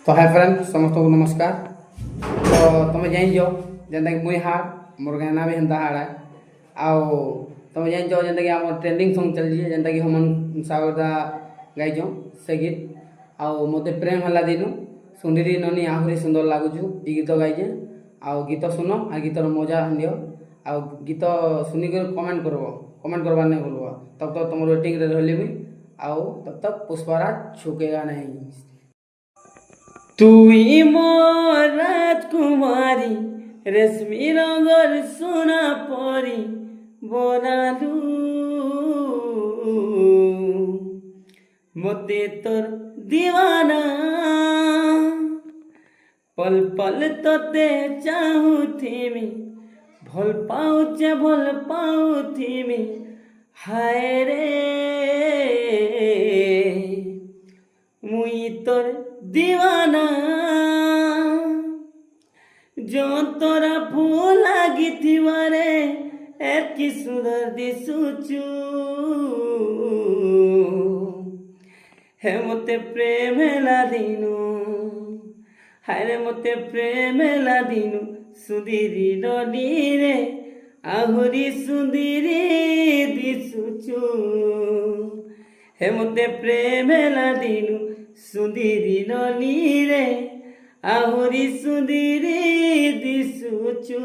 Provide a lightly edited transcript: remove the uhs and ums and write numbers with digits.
तो hi friend समस्त को नमस्कार। तो तुम जान जेनता कि मुई हाड़ मोर गाना भी हेन्ता हाड़ है आओ तुम जान जेनता कि आम ट्रेंडिंग सॉन्ग चल जेनता कि हमन सागरदा गाइज से गीत आओ मते प्रेम हला दिनु सुंदरी ननी आहुरी सुंदर लागुछु ई गीत गाइजे आओ गीत सुनो आ गीतर मजा दियो आओ गीत सुनी कर कमेंट करवा नहीं भूलबो। तब तक तुम वेटिंग रे रहली मुई आओ तब तक पुष्पराज छूकेगा नहीं। तुई मोर राजकुमारी रेशमी रंगर सोना परी बनालू मते तोर दीवाना पल पल तोते चाहूथिमी भल पाउथिमी हाय रे मुई तोर दीवाना जो तोरा फूल लागिथिबारे एतकी सुंदर दिसुचु हे मते प्रेम लादिनु हाय मते प्रेम लादिनु सुंदरी ननी रे आहुरी सुंदरी दिसुचु हे मते प्रेम लादिनु सुंदरी ननी रे आहुरी सुंदरी दिसुचु।